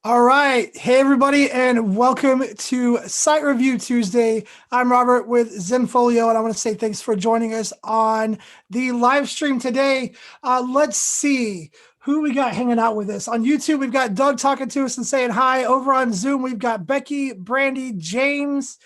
All right. Hey, everybody, and welcome to Site Review Tuesday. I'm Robert with Zenfolio, and I want to say thanks for joining us on the live stream today. Let's see who we got hanging out with us. On YouTube, we've got Doug talking to us and saying hi. Over on Zoom, we've got Becky, Brandy, James,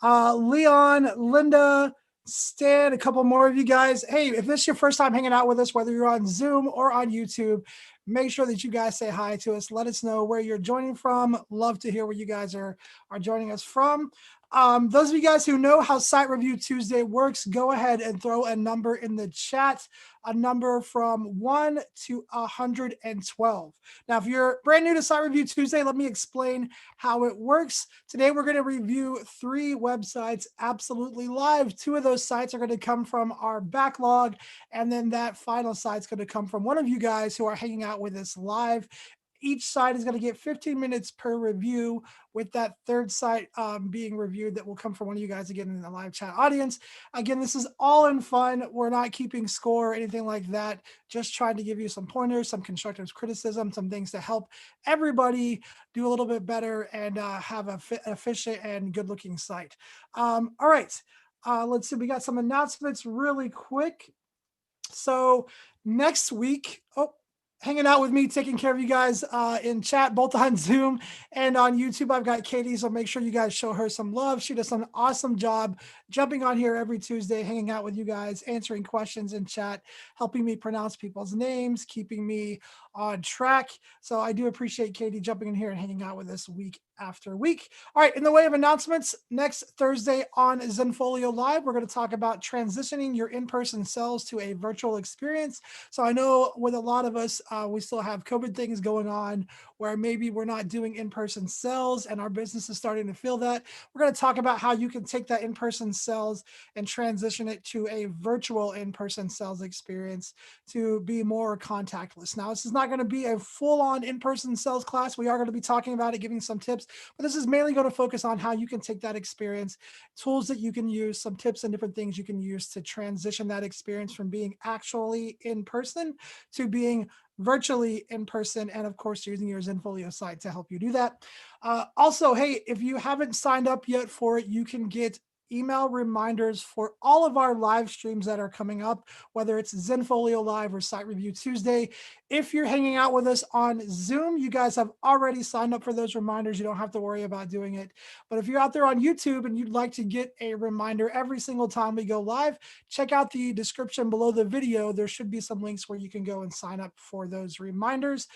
Leon, Linda, Stan, a couple more of you guys. Hey, if this is your first time hanging out with us, whether you're on Zoom or on YouTube, make sure that you guys say hi to us. Let us know where you're joining from. Love to hear where you guys are joining us from. Those of you guys who know how Site Review Tuesday works, go ahead and throw a number in the chat, a number from 1 to 112. Now, if you're brand new to Site Review Tuesday, let me explain how it works. Today, we're going to review 3 websites absolutely live. 2 of those sites are going to come from our backlog, and then that final site's going to come from one of you guys who are hanging out with us live. Each site is going to get 15 minutes per review, with that third site being reviewed that will come from one of you guys again in the live chat audience. Again, this is all in fun. We're not keeping score or anything like that. Just trying to give you some pointers, some constructive criticism, some things to help everybody do a little bit better and have an efficient and good looking site. All right. Let's see. We got some announcements really quick. So next week, hanging out with me, taking care of you guys in chat, both on Zoom and on YouTube. I've got Katie, so make sure you guys show her some love. She does an awesome job jumping on here every Tuesday, hanging out with you guys, answering questions in chat, helping me pronounce people's names, keeping me on track. So I do appreciate Katie jumping in here and hanging out with us week after week. All right, in the way of announcements, next Thursday on Zenfolio Live, we're going to talk about transitioning your in-person sales to a virtual experience. So I know with a lot of us, we still have COVID things going on where maybe we're not doing in-person sales and our business is starting to feel that. We're going to talk about how you can take that in-person sales and transition it to a virtual in-person sales experience to be more contactless. Now, this is not going to be a full-on in-person sales class. We are going to be talking about it, giving some tips, but this is mainly going to focus on how you can take that experience, tools that you can use, some tips and different things you can use to transition that experience from being actually in person to being virtually in person, and of course using your Zenfolio site to help you do that. Also, hey, if you haven't signed up yet for it, you can get email reminders for all of our live streams that are coming up, whether it's Zenfolio Live or Site Review Tuesday. If you're hanging out with us on Zoom, you guys have already signed up for those reminders. You don't have to worry about doing it. But if you're out there on YouTube and you'd like to get a reminder every single time we go live, check out the description below the video. There should be some links where you can go and sign up for those reminders.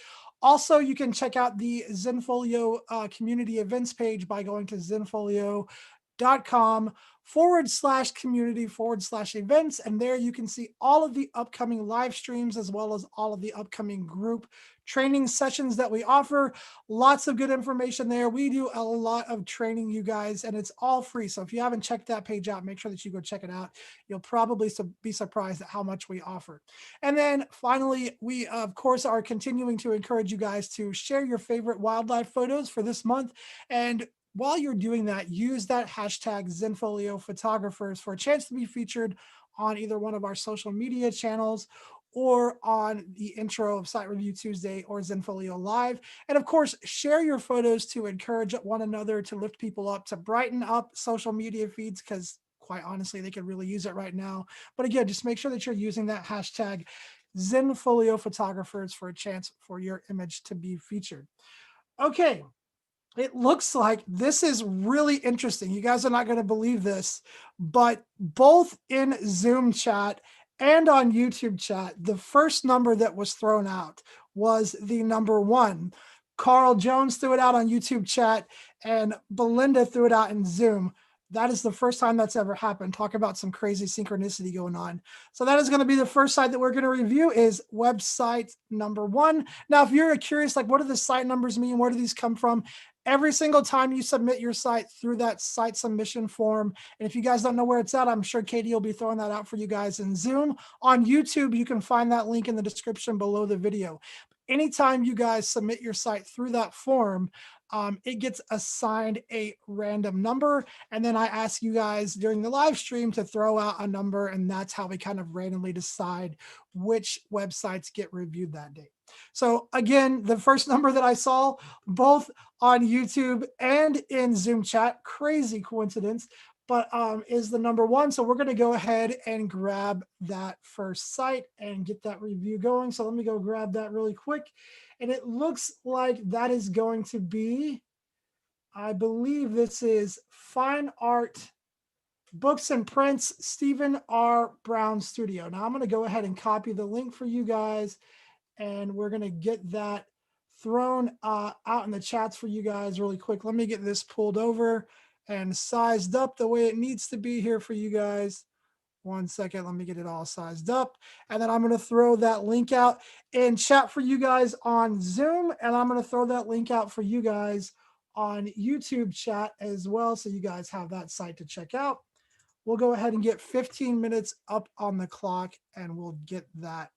Also, you can check out the Zenfolio community events page by going to zenfolio.com/community/events. And there you can see all of the upcoming live streams as well as all of the upcoming group training sessions that we offer. Lots of good information there. We do a lot of training, you guys, and it's all free. So if you haven't checked that page out, make sure that you go check it out. You'll probably be surprised at how much we offer. And then finally, we of course are continuing to encourage you guys to share your favorite wildlife photos for this month. And while you're doing that, use that hashtag Zenfolio Photographers for a chance to be featured on either one of our social media channels or on the intro of Site Review Tuesday or Zenfolio Live. And of course, share your photos to encourage one another, to lift people up, to brighten up social media feeds, because quite honestly, they could really use it right now. But again, just make sure that you're using that hashtag Zenfolio Photographers for a chance for your image to be featured. Okay. It looks like this is really interesting. You guys are not going to believe this, but both in Zoom chat and on YouTube chat, the first number that was thrown out was the number 1. Carl Jones threw it out on YouTube chat, and Belinda threw it out in Zoom. That is the first time that's ever happened. Talk about some crazy synchronicity going on. So that is going to be the first site that we're going to review, is website number 1. Now, if you're curious, like, what do the site numbers mean? Where do these come from? Every single time you submit your site through that site submission form, and if you guys don't know where it's at, I'm sure Katie will be throwing that out for you guys in Zoom. On YouTube, you can find that link in the description below the video. Anytime you guys submit your site through that form, it gets assigned a random number, and then I ask you guys during the live stream to throw out a number, and that's how we kind of randomly decide which websites get reviewed that day. So again, the first number that I saw both on YouTube and in Zoom chat, crazy coincidence, but is the number 1. So we're going to go ahead and grab that first site and get that review going. So let me go grab that really quick. And it looks like that is going to be, I believe this is Fine Art Books and Prints, Stephen R. Brown Studio. Now I'm going to go ahead and copy the link for you guys, and we're going to get that thrown out in the chats for you guys really quick. Let me get this pulled over and sized up the way it needs to be here for you guys. 1 second, let me get it all sized up. And then I'm going to throw that link out in chat for you guys on Zoom. And I'm going to throw that link out for you guys on YouTube chat as well. So you guys have that site to check out. We'll go ahead and get 15 minutes up on the clock and we'll get that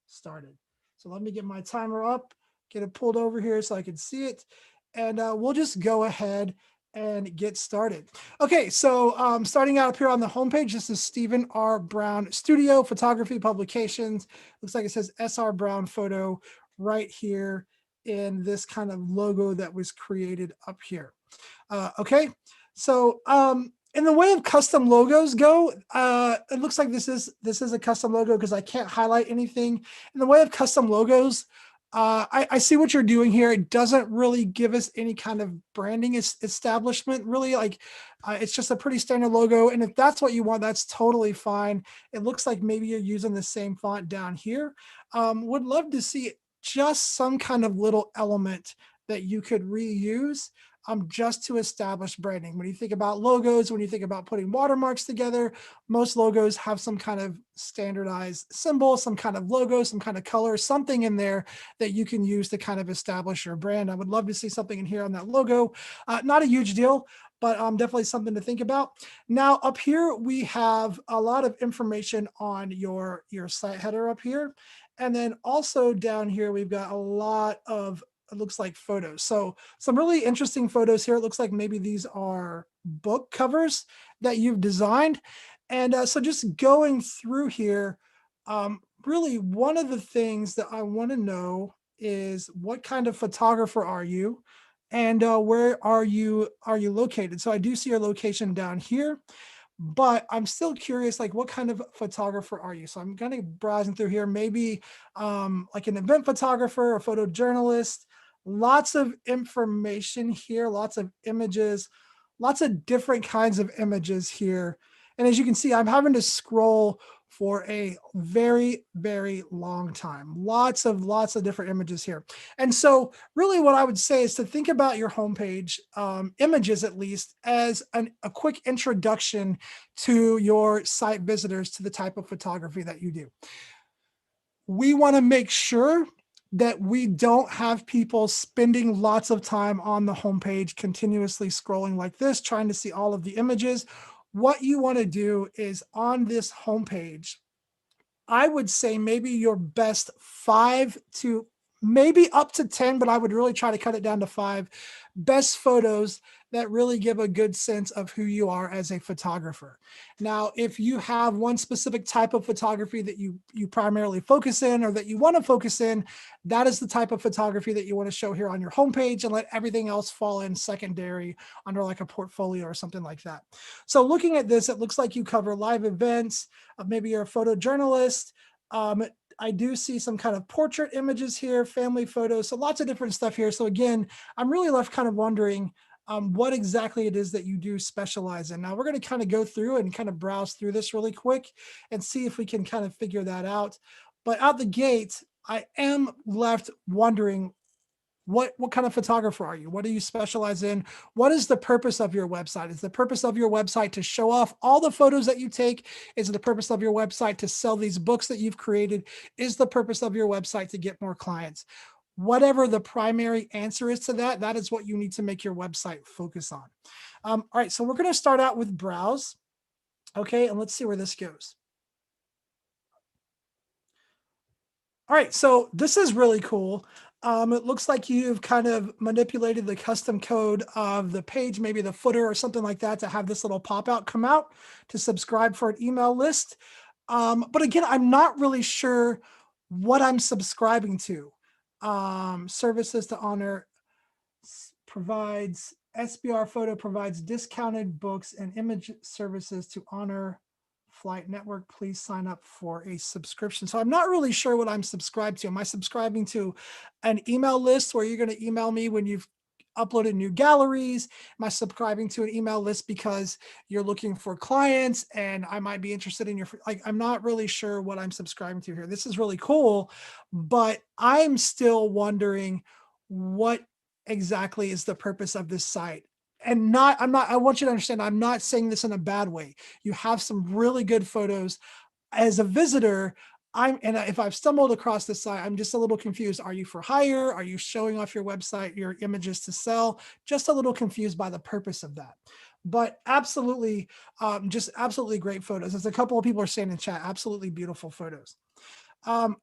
started. So let me get my timer up, get it pulled over here so I can see it. And we'll just go ahead and get started. Okay, so starting out up here on the homepage, this is Stephen R. Brown Studio, Photography Publications. Looks like it says SR Brown Photo right here in this kind of logo that was created up here. Okay, so in the way of custom logos go, it looks like this is a custom logo because I can't highlight anything. In the way of custom logos, I see what you're doing here. It doesn't really give us any kind of branding establishment, really. Like it's just a pretty standard logo. And if that's what you want, that's totally fine. It looks like maybe you're using the same font down here. Would love to see just some kind of little element that you could reuse. Just to establish branding. When you think about logos, when you think about putting watermarks together, most logos have some kind of standardized symbol, some kind of logo, some kind of color, something in there that you can use to kind of establish your brand. I would love to see something in here on that logo. Not a huge deal, but definitely something to think about. Now up here, we have a lot of information on your site header up here. And then also down here, we've got a lot of, it looks like photos. So some really interesting photos here. It looks like maybe these are book covers that you've designed. And so just going through here, really one of the things that I want to know is what kind of photographer are you? And where are you located? So I do see your location down here, but I'm still curious, like what kind of photographer are you? So I'm kind of browsing through here, maybe like an event photographer, a photojournalist, lots of information here, lots of images, lots of different kinds of images here. And as you can see, I'm having to scroll for a very, very long time. Lots of different images here. And so really what I would say is to think about your homepage, images at least, as a quick introduction to your site visitors to the type of photography that you do. We want to make sure that we don't have people spending lots of time on the homepage, continuously scrolling like this, trying to see all of the images. What you want to do is on this homepage, I would say maybe your best 5 to maybe up to 10, but I would really try to cut it down to 5 best photos that really give a good sense of who you are as a photographer. Now, if you have one specific type of photography that you primarily focus in or that you want to focus in, that is the type of photography that you want to show here on your homepage and let everything else fall in secondary under like a portfolio or something like that. So looking at this, it looks like you cover live events, maybe you're a photojournalist. I do see some kind of portrait images here, family photos, so lots of different stuff here. So again, I'm really left kind of wondering what exactly it is that you do specialize in. Now we're going to kind of go through and kind of browse through this really quick and see if we can kind of figure that out. But out the gate, I am left wondering, what kind of photographer are you? What do you specialize in? What is the purpose of your website? Is the purpose of your website to show off all the photos that you take? Is the purpose of your website to sell these books that you've created? Is the purpose of your website to get more clients? Whatever the primary answer is to that, that is what you need to make your website focus on. All right, so we're going to start out with browse. Okay, and let's see where this goes. All right, so this is really cool. It looks like you've kind of manipulated the custom code of the page, maybe the footer or something like that, to have this little pop-out come out to subscribe for an email list. But again, I'm not really sure what I'm subscribing to. Services to honor provides SBR Photo provides discounted books and image services to honor Flight Network. Please sign up for a subscription. So I'm not really sure what I'm subscribed to. Am I subscribing to an email list where you're going to email me when you've uploaded new galleries? Am I subscribing to an email list because you're looking for clients and I might be interested in your, like, I'm not really sure what I'm subscribing to here. This is really cool, but I'm still wondering what exactly is the purpose of this site. And I want you to understand, I'm not saying this in a bad way. You have some really good photos. As a visitor, if I've stumbled across this site, I'm just a little confused. Are you for hire? Are you showing off your website, your images to sell? Just a little confused by the purpose of that. But absolutely, just absolutely great photos. As a couple of people are saying in chat, absolutely beautiful photos.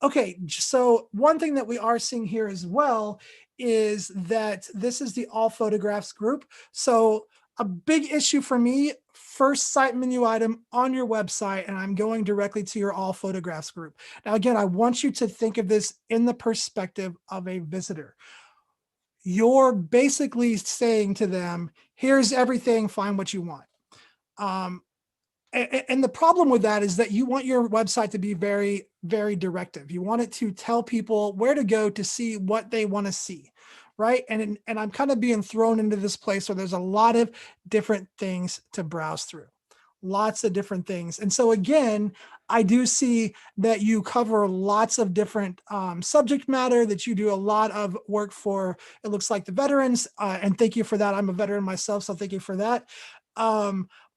Okay, so one thing that we are seeing here as well is that this is the all photographs group. So a big issue for me, first site menu item on your website, and I'm going directly to your all photographs group. Now, again, I want you to think of this in the perspective of a visitor. You're basically saying to them, here's everything, find what you want. And the problem with that is that you want your website to be very, very directive. You want it to tell people where to go to see what they want to see, right? And I'm kind of being thrown into this place where there's a lot of different things to browse through, lots of different things. And so again, I do see that you cover lots of different subject matter, that you do a lot of work for, it looks like, the veterans, and thank you for that. I'm a veteran myself, so thank you for that.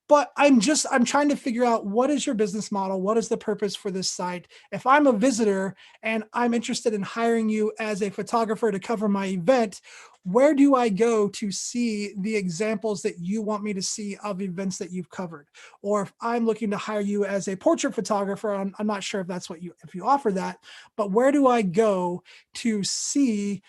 But I'm trying to figure out, what is your business model? What is the purpose for this site? If I'm a visitor and I'm interested in hiring you as a photographer to cover my event, where do I go to see the examples that you want me to see of events that you've covered? Or if I'm looking to hire you as a portrait photographer, I'm not sure if that's what if you offer that, but where do I go to see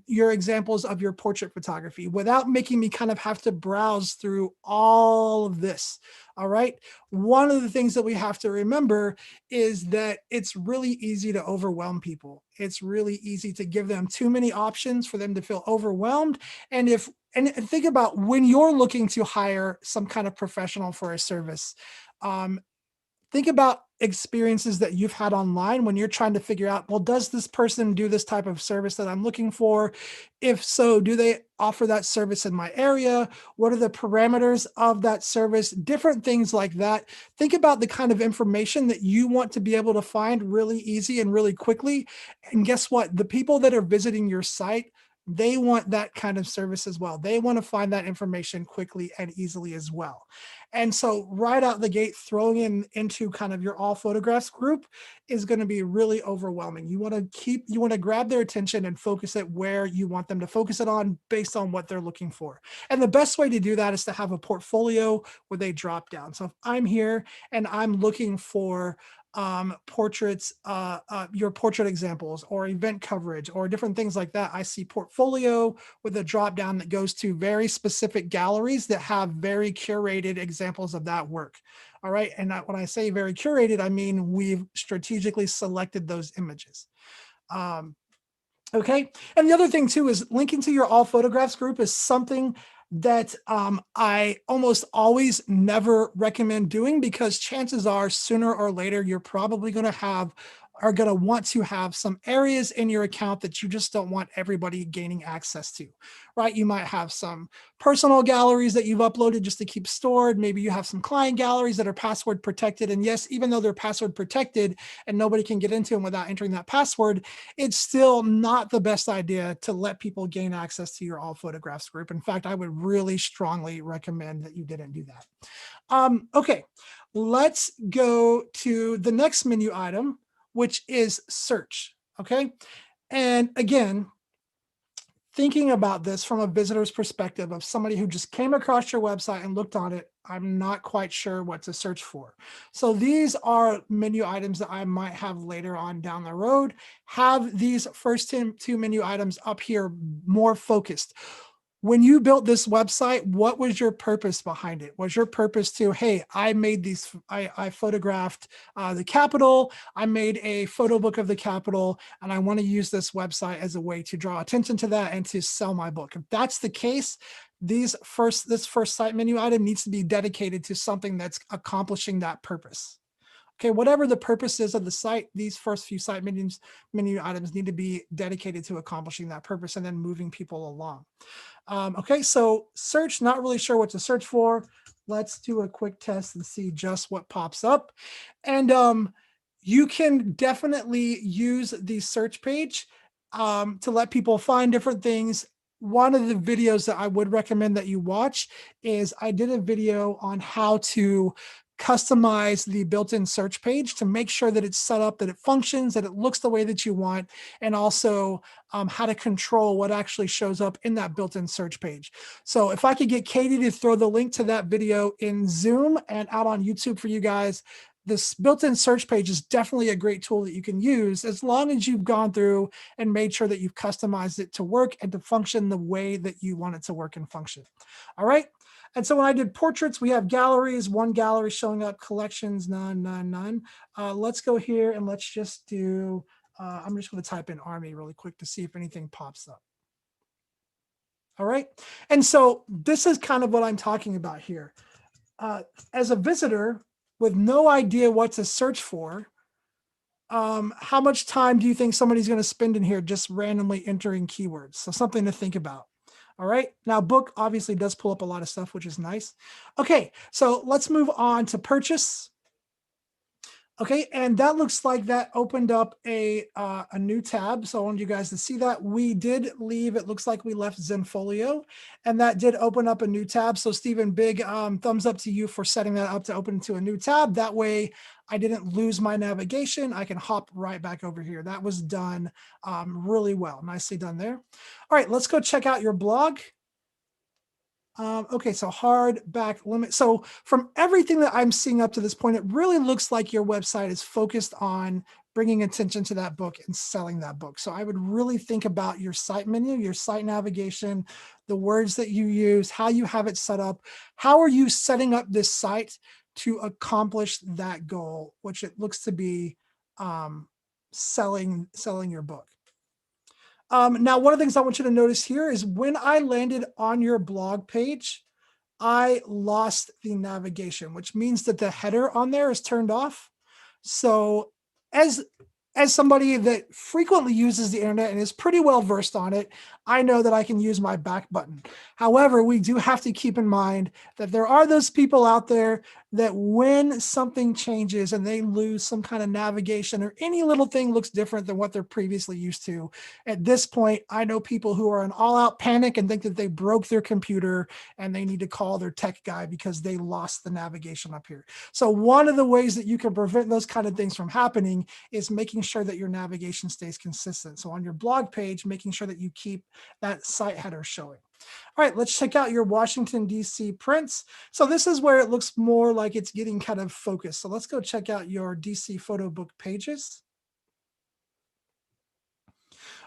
your examples of your portrait photography without making me kind of have to browse through all of this? All right. One of the things that we have to remember is that it's really easy to overwhelm people. It's really easy to give them too many options for them to feel overwhelmed. And think about when you're looking to hire some kind of professional for a service, think about experiences that you've had online when you're trying to figure out, well, does this person do this type of service that I'm looking for? If so, do they offer that service in my area? What are the parameters of that service? Different things like that. Think about the kind of information that you want to be able to find really easy and really quickly. And guess what? The people that are visiting your site, they want that kind of service as well. They want to find that information quickly and easily as well. And so right out the gate, throwing into kind of your all photographs group is going to be really overwhelming. You want to grab their attention and focus it where you want them to focus it on based on what they're looking for. And the best way to do that is to have a portfolio with a drop down. So if I'm here and I'm looking for portraits, your portrait examples or event coverage or different things like that, I see portfolio with a drop down that goes to very specific galleries that have very curated examples of that work. All right. And when I say very curated, I mean we've strategically selected those images. Okay. And the other thing too is linking to your all photographs group is something that I almost always never recommend doing, because chances are sooner or later you're probably going to want to have some areas in your account that you just don't want everybody gaining access to, right? You might have some personal galleries that you've uploaded just to keep stored. Maybe you have some client galleries that are password protected. And yes, even though they're password protected and nobody can get into them without entering that password, it's still not the best idea to let people gain access to your all photographs group. In fact, I would really strongly recommend that you didn't do that. Okay, let's go to the next menu item, which is search. Okay. And again, thinking about this from a visitor's perspective of somebody who just came across your website and looked on it, I'm not quite sure what to search for. So these are menu items that I might have later on down the road. Have these first two menu items up here more focused. when you built this website, what was your purpose behind it? Was your purpose to, hey, I made these, I photographed the Capitol, I made a photo book of the Capitol, and I want to use this website as a way to draw attention to that and to sell my book? If that's the case, this first site menu item needs to be dedicated to something that's accomplishing that purpose. Okay, whatever the purpose is of the site, these first few site menu items need to be dedicated to accomplishing that purpose and then moving people along. Okay, so search, not really sure what to search for. Let's do a quick test and see just what pops up. And you can definitely use the search page to let people find different things. One of the videos that I would recommend that you watch is I did a video on how to customize the built-in search page to make sure that it's set up, that it functions, that it looks the way that you want, and also how to control what actually shows up in that built-in search page. So if I could get Katie to throw the link to that video in Zoom and out on YouTube for you guys, this built-in search page is definitely a great tool that you can use as long as you've gone through and made sure that you've customized it to work and to function the way that you want it to work and function. All right. And so when I did portraits, we have galleries, one gallery showing up, collections, none. Let's go here and let's just do, I'm just going to type in army really quick to see if anything pops up. All right. And so this is kind of what I'm talking about here. As a visitor with no idea what to search for, how much time do you think somebody's going to spend in here just randomly entering keywords? So something to think about. All right. Now, book obviously does pull up a lot of stuff, which is nice. Okay. So let's move on to purchase. Okay, and that looks like that opened up a new tab. So I want you guys to see that. We did leave, it looks like we left Zenfolio, and that did open up a new tab. So Stephen, big thumbs up to you for setting that up to open to a new tab. That way I didn't lose my navigation. I can hop right back over here. That was done really well. Nicely done there. All right, let's go check out your blog. Okay, so hard back limit. So from everything that I'm seeing up to this point, it really looks like your website is focused on bringing attention to that book and selling that book. So I would really think about your site menu, your site navigation, the words that you use, how you have it set up. How are you setting up this site to accomplish that goal, which it looks to be selling your book. Now, one of the things I want you to notice here is when I landed on your blog page, I lost the navigation, which means that the header on there is turned off. So as somebody that frequently uses the internet and is pretty well versed on it, I know that I can use my back button. However, we do have to keep in mind that there are those people out there that when something changes and they lose some kind of navigation or any little thing looks different than what they're previously used to, at this point, I know people who are in all-out panic and think that they broke their computer and they need to call their tech guy because they lost the navigation up here. So one of the ways that you can prevent those kind of things from happening is making sure that your navigation stays consistent. So on your blog page, making sure that you keep that site header showing. All right, let's check out your Washington, D.C. prints. So this is where it looks more like it's getting kind of focused. So let's go check out your D.C. photo book pages.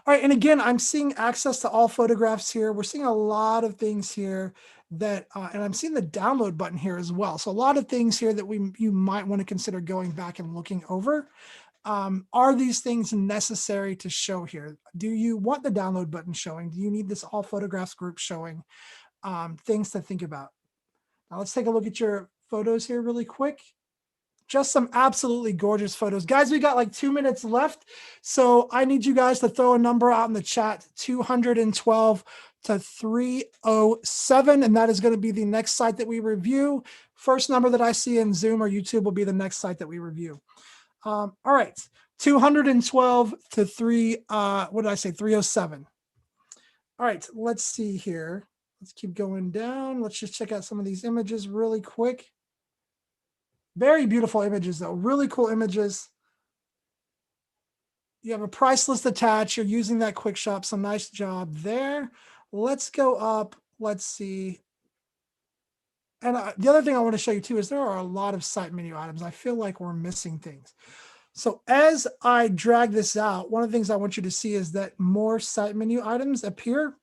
All right, and again, I'm seeing access to all photographs here. We're seeing a lot of things here that, and I'm seeing the download button here as well. So a lot of things here that you might want to consider going back and looking over. Are these things necessary to show here? Do you want the download button showing? Do you need this all photographs group showing? Things to think about. Now let's take a look at your photos here really quick. Just some absolutely gorgeous photos. Guys, we got like 2 minutes left. So I need you guys to throw a number out in the chat, 212 to 307. And that is going to be the next site that we review. First number that I see in Zoom or YouTube will be the next site that we review. All right, 212 to 307. All right, let's see here. Let's keep going down. Let's just check out some of these images really quick. Very beautiful images though, really cool images. You have a price list attached. You're using that quick shop, so nice job there. Let's go up, let's see. And the other thing I want to show you too is there are a lot of site menu items. I feel like we're missing things. So as I drag this out, one of the things I want you to see is that more site menu items appear.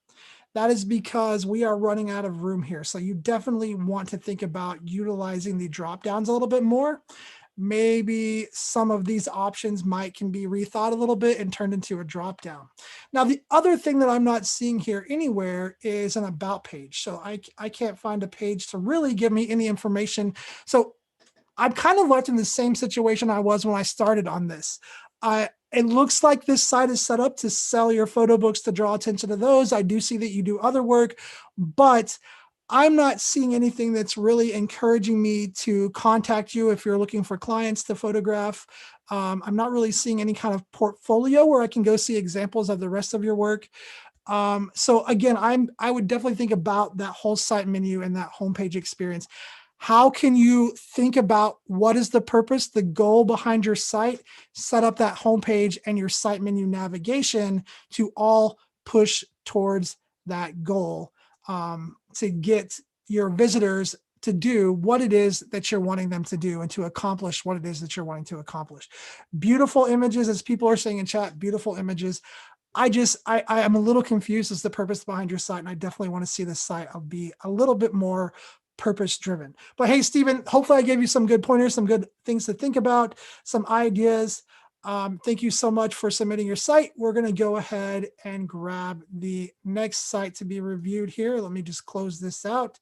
That is because we are running out of room here. So you definitely want to think about utilizing the drop downs a little bit more. Maybe some of these options can be rethought a little bit and turned into a drop down. Now, the other thing that I'm not seeing here anywhere is an about page. So I can't find a page to really give me any information. So I'm kind of left in the same situation I was when I started on this. It looks like this site is set up to sell your photo books, to draw attention to those. I do see that you do other work, but I'm not seeing anything that's really encouraging me to contact you if you're looking for clients to photograph. I'm not really seeing any kind of portfolio where I can go see examples of the rest of your work. So again, I would definitely think about that whole site menu and that homepage experience. How can you think about what is the purpose, the goal behind your site, set up that homepage and your site menu navigation to all push towards that goal, to get your visitors to do what it is that you're wanting them to do and to accomplish what it is that you're wanting to accomplish. Beautiful images, as people are saying in chat, beautiful images. I am a little confused as the purpose behind your site, and I definitely want to see this site be a little bit more purpose driven. But hey, Stephen, hopefully I gave you some good pointers, some good things to think about, some ideas. Thank you so much for submitting your site. We're going to go ahead and grab the next site to be reviewed here. Let me just close this out.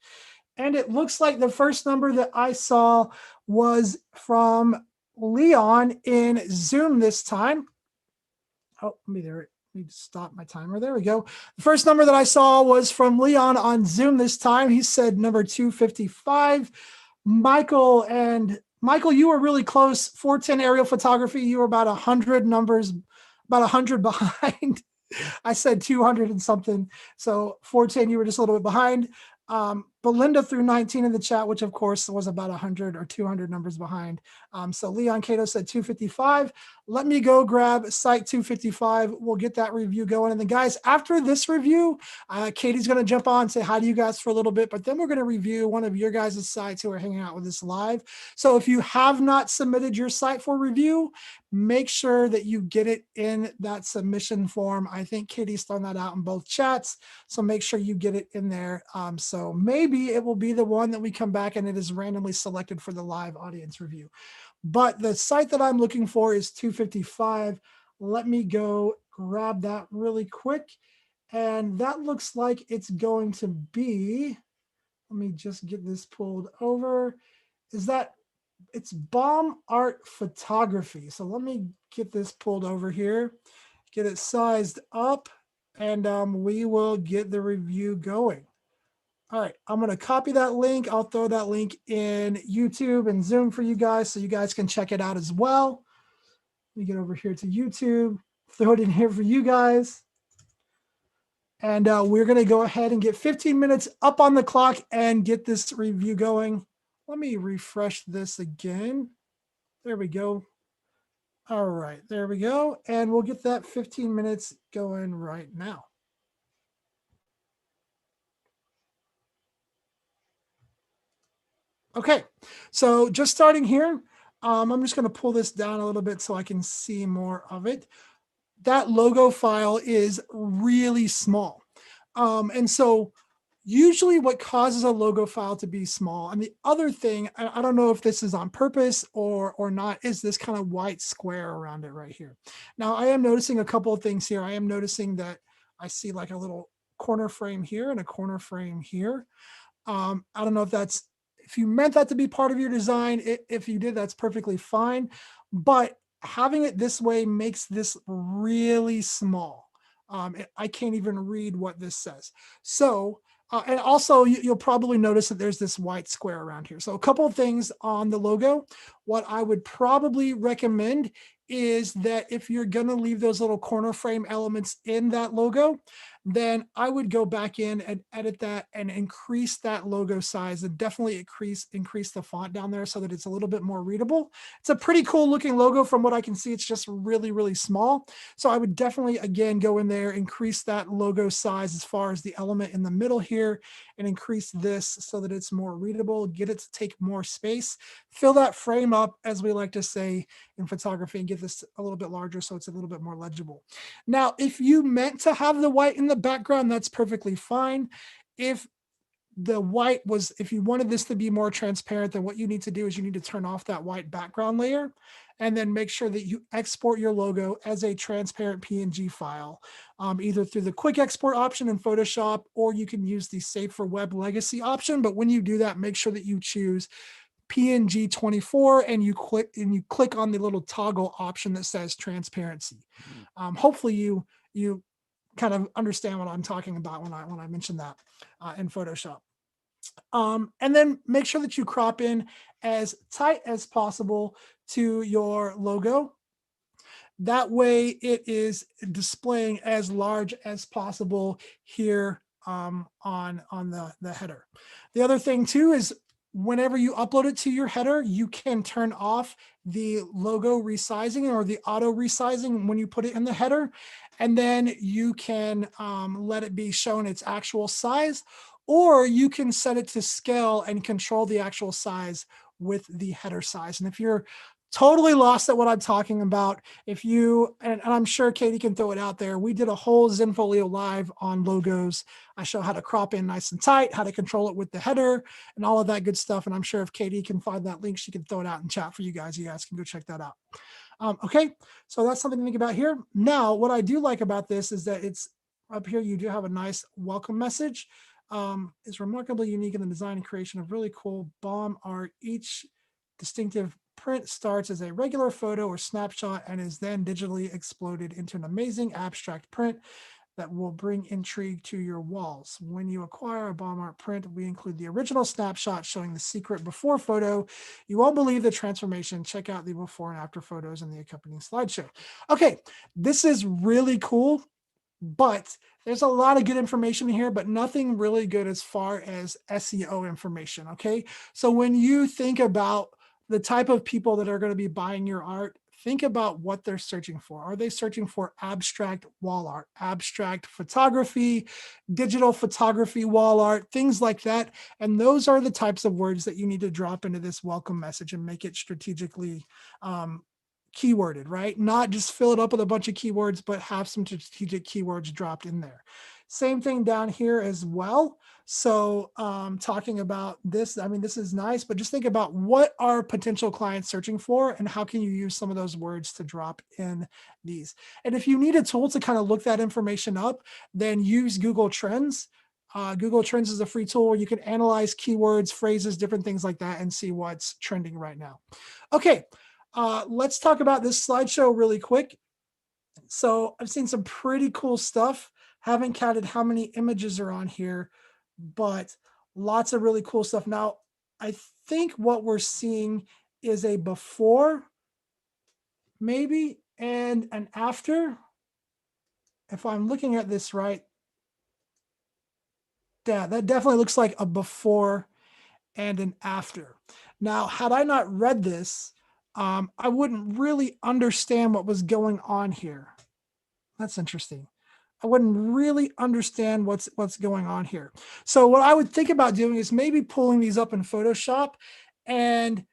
And it looks like the first number that I saw was from Leon in Zoom this time. Oh, let me stop my timer. There we go. The first number that I saw was from Leon on Zoom this time. He said number 255. Michael, you were really close. 410 aerial photography. You were about 100 numbers, about 100 behind. I said 200 and something. So 410, you were just a little bit behind. Belinda threw 19 in the chat, which of course was about 100 or 200 numbers behind. So Leon Cato said 255. Let me go grab site 255. We'll get that review going. And then guys, after this review, Katie's going to jump on and say hi to you guys for a little bit, but then we're going to review one of your guys' sites who are hanging out with us live. So if you have not submitted your site for review, make sure that you get it in that submission form. I think Katie's thrown that out in both chats. So make sure you get it in there. So maybe it will be the one that we come back and it is randomly selected for the live audience review. But the site that I'm looking for is 255. Let me go grab that really quick. And that looks like it's going to be, let me just get this pulled over. It's Bomb Art Photography. So let me get this pulled over here, get it sized up, and we will get the review going. All right, I'm going to copy that link. I'll throw that link in YouTube and Zoom for you guys so you guys can check it out as well. Let me get over here to YouTube, throw it in here for you guys. And we're going to go ahead and get 15 minutes up on the clock and get this review going. Let me refresh this again. There we go. All right, there we go. And we'll get that 15 minutes going right now. Okay, so just starting here, I'm just going to pull this down a little bit so I can see more of it. That logo file is really small. And so usually what causes a logo file to be small, and the other thing, I don't know if this is on purpose or not, is this kind of white square around it right here. Now, I am noticing a couple of things here. I am noticing that I see like a little corner frame here and a corner frame here. I don't know if you meant that to be part of your design. If you did, that's perfectly fine. But having it this way makes this really small. I can't even read what this says. So, and also you'll probably notice that there's this white square around here. So a couple of things on the logo. What I would probably recommend is that if you're going to leave those little corner frame elements in that logo, then I would go back in and edit that and increase that logo size and definitely increase the font down there so that it's a little bit more readable. It's a pretty cool looking logo from what I can see. It's just really, really small. So I would definitely, again, go in there, increase that logo size as far as the element in the middle here, and increase this so that it's more readable, get it to take more space, fill that frame up, as we like to say in photography, and get this a little bit larger so it's a little bit more legible. Now, if you meant to have the white in the background, that's perfectly fine. If you wanted this to be more transparent, then what you need to do is you need to turn off that white background layer and then make sure that you export your logo as a transparent PNG file, either through the quick export option in Photoshop, or you can use the Save for Web Legacy option. But when you do that, make sure that you choose PNG 24 and you click on the little toggle option that says transparency. Hopefully you kind of understand what I'm talking about when I mention that in Photoshop. And then make sure that you crop in as tight as possible to your logo. That way it is displaying as large as possible here on the header. The other thing too is whenever you upload it to your header, you can turn off the logo resizing or the auto resizing when you put it in the header, and then you can let it be shown its actual size, or you can set it to scale and control the actual size with the header size. And if you're totally lost at what I'm talking about, and I'm sure Katie can throw it out there, we did a whole Zenfolio live on logos. I show how to crop in nice and tight, how to control it with the header, and all of that good stuff. And I'm sure if Katie can find that link, she can throw it out in chat for you guys. You guys can go check that out. Okay, so that's something to think about here. Now, what I do like about this is that it's up here, you do have a nice welcome message. It's remarkably unique in the design and creation of really cool bomb art. Each distinctive print starts as a regular photo or snapshot and is then digitally exploded into an amazing abstract print that will bring intrigue to your walls. When you acquire a bomb art print, we include the original snapshot showing the secret before photo. You won't believe the transformation. Check out the before and after photos in the accompanying slideshow. Okay, this is really cool, but there's a lot of good information here, but nothing really good as far as SEO information, okay? So when you think about the type of people that are going to be buying your art, think about what they're searching for. Are they searching for abstract wall art, abstract photography, digital photography wall art, things like that? And those are the types of words that you need to drop into this welcome message and make it strategically keyworded, right? Not just fill it up with a bunch of keywords, but have some strategic keywords dropped in there. Same thing down here as well. So talking about this, I mean, this is nice, but just think about what are potential clients searching for and how can you use some of those words to drop in these. And if you need a tool to kind of look that information up, then use Google Trends. Google Trends is a free tool where you can analyze keywords, phrases, different things like that and see what's trending right now. Okay. Let's talk about this slideshow really quick. So I've seen some pretty cool stuff. Haven't counted how many images are on here, but lots of really cool stuff. Now, I think what we're seeing is a before, maybe, and an after. If I'm looking at this right, yeah, that definitely looks like a before and an after. Now, had I not read this, I wouldn't really understand what was going on here. That's interesting. I wouldn't really understand what's going on here. So what I would think about doing is maybe pulling these up in Photoshop and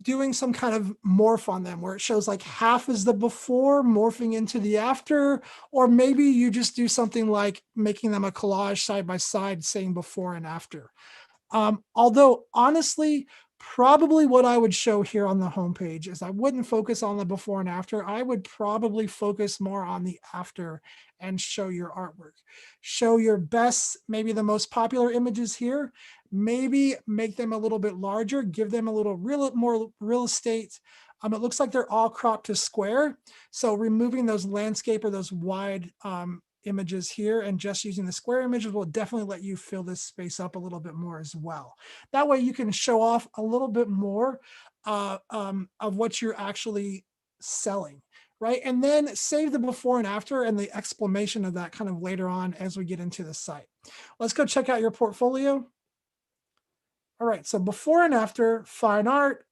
doing some kind of morph on them where it shows like half is the before morphing into the after, or maybe you just do something like making them a collage side by side saying before and after. Although honestly, probably what I would show here on the homepage is I wouldn't focus on the before and after. I would probably focus more on the after and show your artwork. Show your best, maybe the most popular images here. Maybe make them a little bit larger, give them a little more real estate. It looks like they're all cropped to square. So removing those landscape or those wide images here and just using the square images will definitely let you fill this space up a little bit more as well. That way you can show off a little bit more of what you're actually selling, right? And then save the before and after and the explanation of that kind of later on as we get into the site. Let's go check out your portfolio. All right, so before and after, fine art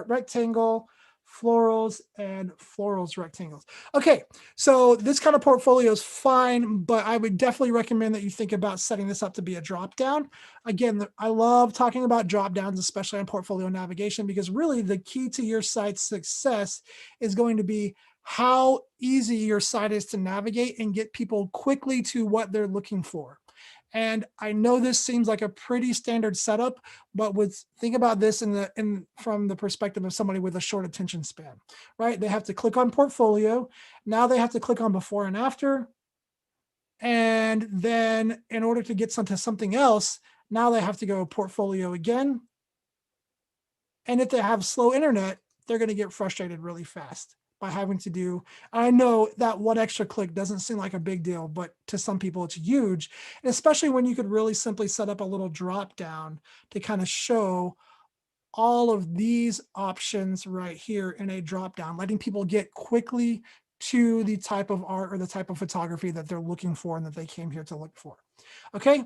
rectangle, florals, and florals rectangles. Okay, so this kind of portfolio is fine, but I would definitely recommend that you think about setting this up to be a drop down. Again, I love talking about drop downs, especially on portfolio navigation, because really the key to your site's success is going to be how easy your site is to navigate and get people quickly to what they're looking for. And I know this seems like a pretty standard setup, but think about this from the perspective of somebody with a short attention span, right? They have to click on portfolio. Now they have to click on before and after. And then in order to get to something else, now they have to go portfolio again. And if they have slow internet, they're going to get frustrated really fast by having to do. I know that one extra click doesn't seem like a big deal, but to some people it's huge. And especially when you could really simply set up a little drop down to kind of show all of these options right here in a drop down, letting people get quickly to the type of art or the type of photography that they're looking for and that they came here to look for. Okay.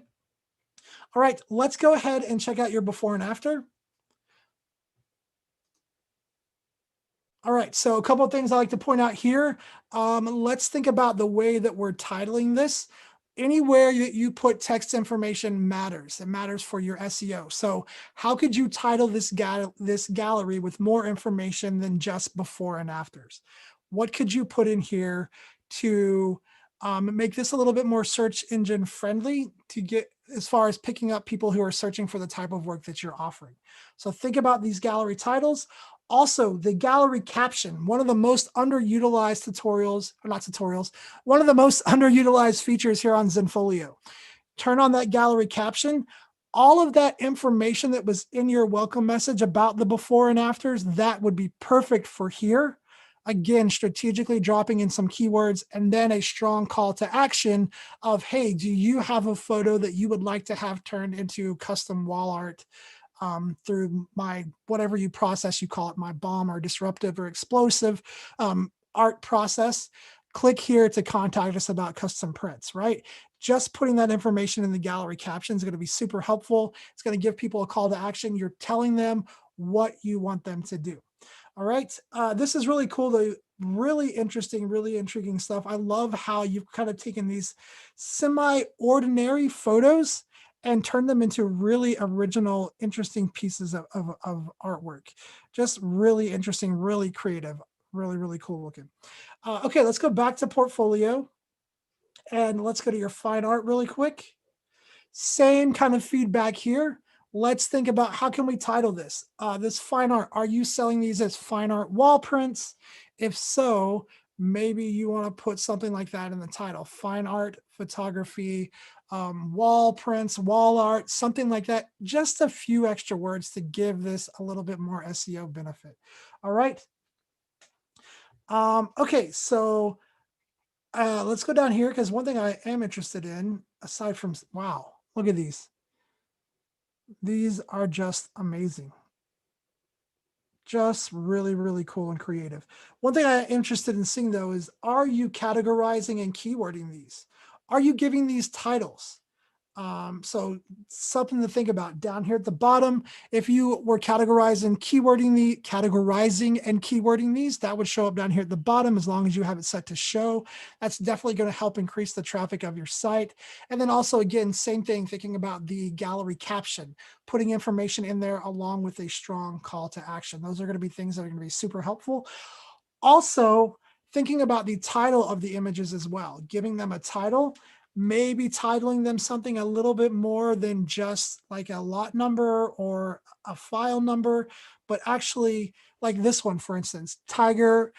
All right, let's go ahead and check out your before and after. All right, so a couple of things I like to point out here. Let's think about the way that we're titling this. Anywhere that you put text information matters. It matters for your SEO. So how could you title this gallery with more information than just before and afters? What could you put in here to make this a little bit more search engine friendly to get as far as picking up people who are searching for the type of work that you're offering? So think about these gallery titles. Also, the gallery caption, one of the most underutilized one of the most underutilized features here on Zenfolio. Turn on that gallery caption. All of that information that was in your welcome message about the before and afters, that would be perfect for here. Again, strategically dropping in some keywords and then a strong call to action of, hey, do you have a photo that you would like to have turned into custom wall art through my, whatever you process, you call it, my bomb or disruptive or explosive art process? Click here to contact us about custom prints, right? Just putting that information in the gallery caption is going to be super helpful. It's going to give people a call to action. You're telling them what you want them to do. All right. This is really cool, though. Really interesting, really intriguing stuff. I love how you've kind of taken these semi-ordinary photos and turn them into really original, interesting pieces of artwork. Just really interesting, really creative, really, really cool looking. Okay, let's go back to portfolio and let's go to your fine art really quick. Same kind of feedback here. Let's think about how can we title this? This fine art, are you selling these as fine art wall prints? If so, maybe you want to put something like that in the title: fine art, photography, wall prints, wall art, something like that. Just a few extra words to give this a little bit more SEO benefit. All right. Okay, so let's go down here, because one thing I am interested in, aside from, wow, look at these. These are just amazing. Just really, really cool and creative. One thing I'm interested in seeing, though, is, are you categorizing and keywording these? Are you giving these titles? So something to think about down here at the bottom. If you were categorizing and keywording these, that would show up down here at the bottom as long as you have it set to show. That's definitely going to help increase the traffic of your site. And then also, again, same thing, thinking about the gallery caption, putting information in there along with a strong call to action. Those are going to be things that are going to be super helpful. Also, thinking about the title of the images as well, giving them a title. Maybe titling them something a little bit more than just like a lot number or a file number, but actually like this one, for instance, tiger,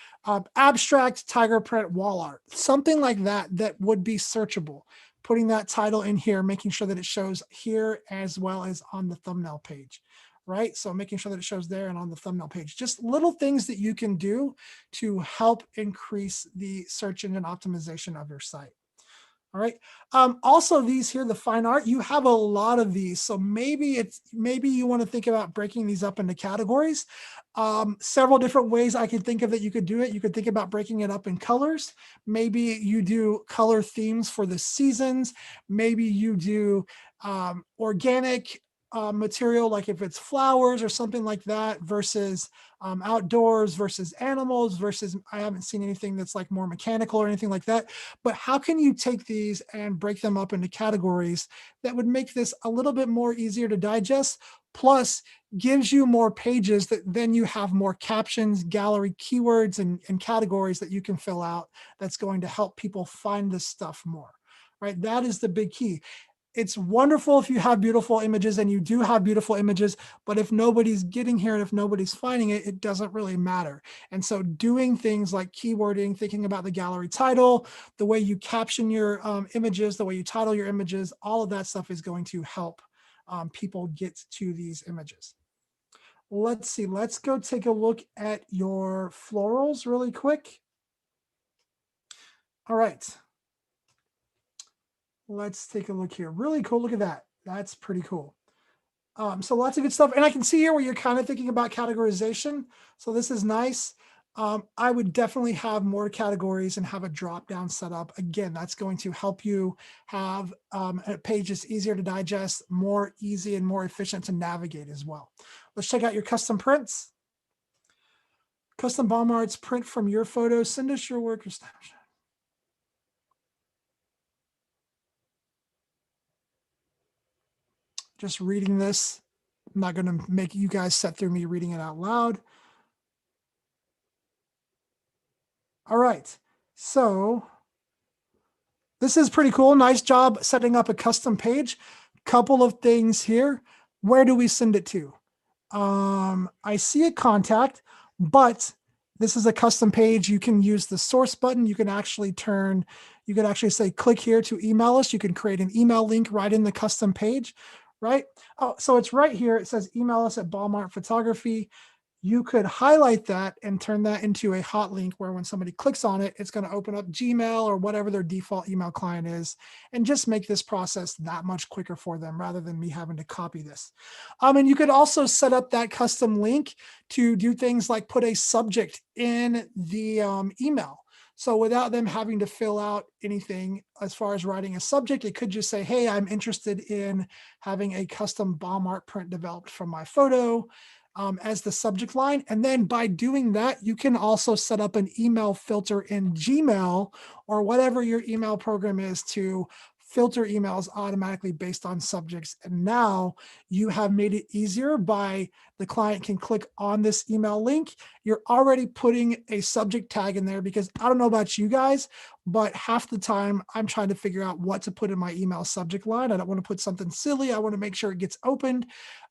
abstract tiger print wall art, something like that, that would be searchable. Putting that title in here, making sure that it shows here as well as on the thumbnail page, right? So making sure that it shows there and on the thumbnail page. Just little things that you can do to help increase the search engine optimization of your site. All right. Also, these here, the fine art, you have a lot of these. So maybe you want to think about breaking these up into categories. Several different ways I could think of that you could do it. You could think about breaking it up in colors. Maybe you do color themes for the seasons. Maybe you do organic material, like if it's flowers or something like that versus outdoors versus animals versus, I haven't seen anything that's like more mechanical or anything like that. But how can you take these and break them up into categories that would make this a little bit more easier to digest, plus gives you more pages that then you have more captions, gallery keywords, and categories that you can fill out that's going to help people find this stuff more, right? That is the big key. It's wonderful if you have beautiful images, and you do have beautiful images, but if nobody's getting here and if nobody's finding it, it doesn't really matter. And so doing things like keywording, thinking about the gallery title, the way you caption your images, the way you title your images, all of that stuff is going to help people get to these images. Let's see, let's go take a look at your florals really quick. All right. Let's take a look here. Really cool. Look at that. That's pretty cool. So lots of good stuff. And I can see here where you're kind of thinking about categorization. So this is nice. I would definitely have more categories and have a drop down set up. Again, that's going to help you have a page that's easier to digest, more easy and more efficient to navigate as well. Let's check out your custom prints. Custom bomb arts, print from your photos. Send us your work or snapshot. Just reading this. I'm not going to make you guys sit through me reading it out loud. All right. So this is pretty cool. Nice job setting up a custom page. Couple of things here. Where do we send it to? I see a contact, but this is a custom page. You can use the source button. You can actually say, click here to email us. You can create an email link right in the custom page, right? Oh, so it's right here. It says email us at Balmart Photography. You could highlight that and turn that into a hot link where when somebody clicks on it, it's going to open up Gmail or whatever their default email client is, and just make this process that much quicker for them rather than me having to copy this. And you could also set up that custom link to do things like put a subject in the email. So without them having to fill out anything as far as writing a subject, it could just say, hey, I'm interested in having a custom bomb art print developed from my photo. As the subject line. And then by doing that, you can also set up an email filter in Gmail or whatever your email program is to filter emails automatically based on subjects. And now you have made it easier by the client can click on this email link. You're already putting a subject tag in there because I don't know about you guys, but half the time I'm trying to figure out what to put in my email subject line. I don't want to put something silly. I want to make sure it gets opened.